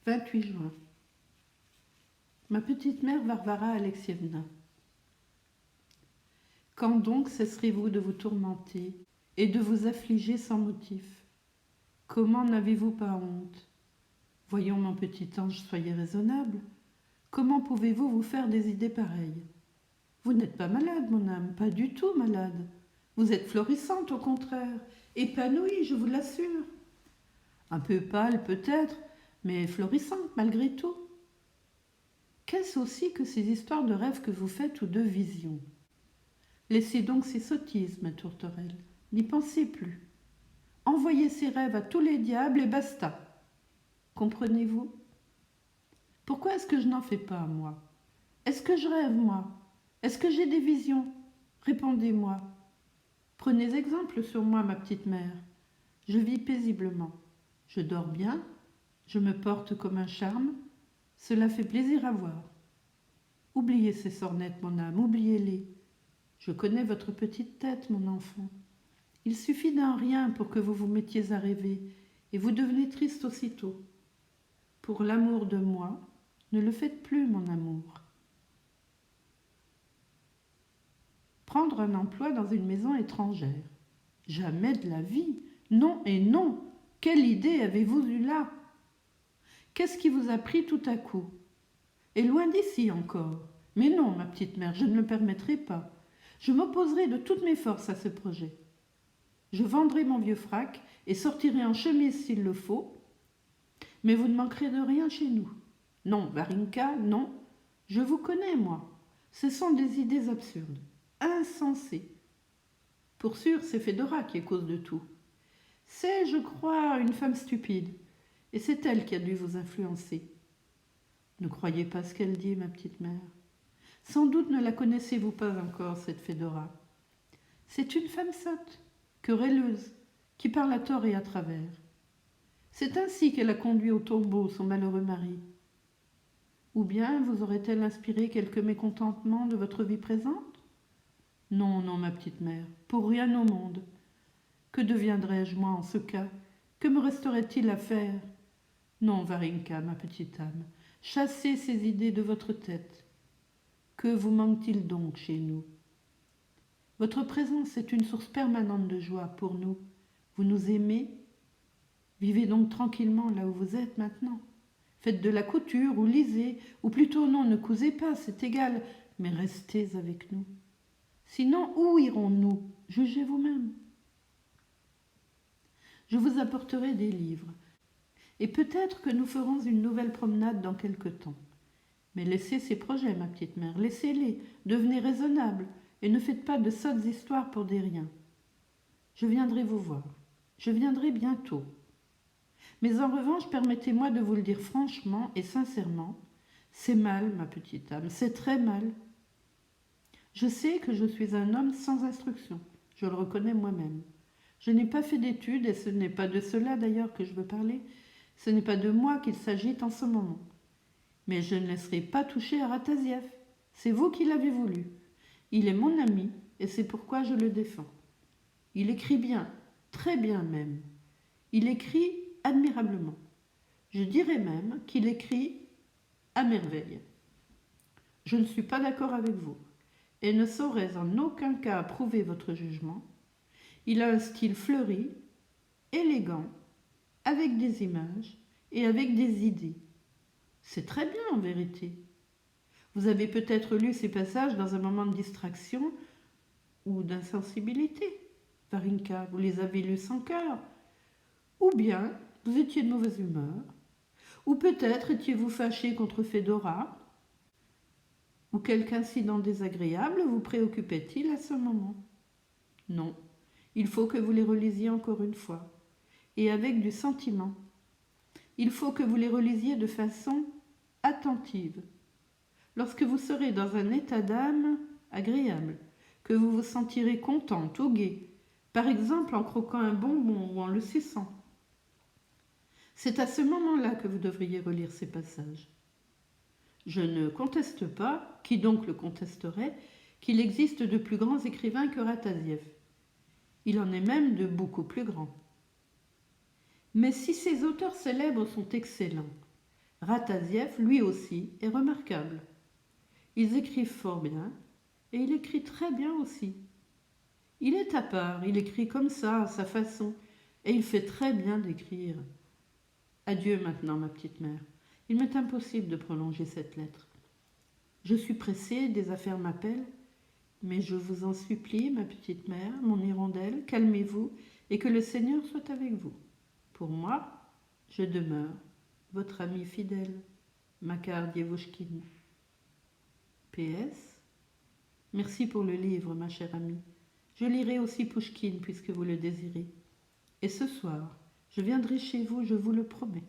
28 juin. Ma petite mère Varvara Alexievna. Quand donc cesserez-vous de vous tourmenter et de vous affliger sans motif? Comment n'avez-vous pas honte? Voyons, mon petit ange, soyez raisonnable. Comment pouvez-vous vous faire des idées pareilles? Vous n'êtes pas malade, mon âme, pas du tout malade. Vous êtes florissante, au contraire, épanouie, je vous l'assure. Un peu pâle peut-être, mais florissante malgré tout. Qu'est-ce aussi que ces histoires de rêves que vous faites ou de visions? Laissez donc ces sottises, ma tourterelle, n'y pensez plus. Envoyez ces rêves à tous les diables et basta. Comprenez-vous? Pourquoi est-ce que je n'en fais pas, moi? Est-ce que je rêve, moi? Est-ce que j'ai des visions? Répondez-moi. Prenez exemple sur moi, ma petite mère. Je vis paisiblement. Je dors bien. Je me porte comme un charme. Cela fait plaisir à voir. Oubliez ces sornettes, mon âme, oubliez-les. Je connais votre petite tête, mon enfant. Il suffit d'un rien pour que vous vous mettiez à rêver, et vous devenez triste aussitôt. Pour l'amour de moi, ne le faites plus, mon amour. Prendre un emploi dans une maison étrangère. Jamais de la vie. Non et non. Quelle idée avez-vous eue là? Qu'est-ce qui vous a pris tout à coup? Et loin d'ici encore. Mais non, ma petite mère, je ne le permettrai pas. Je m'opposerai de toutes mes forces à ce projet. Je vendrai mon vieux frac et sortirai en chemise s'il le faut. Mais vous ne manquerez de rien chez nous. Non, Varinka, non. Je vous connais, moi. Ce sont des idées absurdes, insensées. Pour sûr, c'est Fédora qui est cause de tout. C'est, je crois, une femme stupide. Et c'est elle qui a dû vous influencer. Ne croyez pas ce qu'elle dit, ma petite mère. Sans doute ne la connaissez-vous pas encore, cette Fédora. C'est une femme sotte, querelleuse, qui parle à tort et à travers. C'est ainsi qu'elle a conduit au tombeau son malheureux mari. Ou bien vous aurait-elle inspiré quelque mécontentement de votre vie présente? Non, non, ma petite mère, pour rien au monde. Que deviendrais-je, moi, en ce cas? Que me resterait-il à faire? Non, Varinka, ma petite âme, chassez ces idées de votre tête. Que vous manque-t-il donc chez nous? Votre présence est une source permanente de joie pour nous. Vous nous aimez? Vivez donc tranquillement là où vous êtes maintenant. Faites de la couture ou lisez, ou plutôt non, ne cousez pas, c'est égal, mais restez avec nous. Sinon, où irons-nous? Jugez vous-même. Je vous apporterai des livres, et peut-être que nous ferons une nouvelle promenade dans quelque temps. Mais laissez ces projets, ma petite mère, laissez-les, devenez raisonnable, et ne faites pas de sottes histoires pour des riens. Je viendrai vous voir, je viendrai bientôt. Mais en revanche, permettez-moi de vous le dire franchement et sincèrement, c'est mal, ma petite âme, c'est très mal. Je sais que je suis un homme sans instruction, je le reconnais moi-même. Je n'ai pas fait d'études, et ce n'est pas de cela d'ailleurs que je veux parler, ce n'est pas de moi qu'il s'agit en ce moment. Mais je ne laisserai pas toucher à Rataziev, c'est vous qui l'avez voulu. Il est mon ami, et c'est pourquoi je le défends. Il écrit bien, très bien même. Il écrit admirablement. Je dirais même qu'il écrit à merveille. Je ne suis pas d'accord avec vous, et ne saurais en aucun cas approuver votre jugement. Il a un style fleuri, élégant, avec des images et avec des idées. C'est très bien en vérité. Vous avez peut-être lu ces passages dans un moment de distraction ou d'insensibilité. Varinka, vous les avez lus sans cœur. Ou bien vous étiez de mauvaise humeur. Ou peut-être étiez-vous fâché contre Fédora. Ou quelque incident désagréable vous préoccupait-il à ce moment? Non, il faut que vous les relisiez encore une fois, et avec du sentiment. Il faut que vous les relisiez de façon attentive. Lorsque vous serez dans un état d'âme agréable, que vous vous sentirez contente ou gai, par exemple en croquant un bonbon ou en le suçant, c'est à ce moment-là que vous devriez relire ces passages. Je ne conteste pas, qui donc le contesterait, qu'il existe de plus grands écrivains que Rataziev. Il en est même de beaucoup plus grands. Mais si ces auteurs célèbres sont excellents, Rataziev, lui aussi, est remarquable. Ils écrivent fort bien, et il écrit très bien aussi. Il est à part, il écrit comme ça, à sa façon, et il fait très bien d'écrire. Adieu maintenant, ma petite mère. Il m'est impossible de prolonger cette lettre. Je suis pressée, des affaires m'appellent, mais je vous en supplie, ma petite mère, mon hirondelle, calmez-vous et que le Seigneur soit avec vous. Pour moi, je demeure votre ami fidèle, Makar Dievushkin. PS. Merci pour le livre, ma chère amie. Je lirai aussi Pouchkine puisque vous le désirez. Et ce soir, je viendrai chez vous, je vous le promets.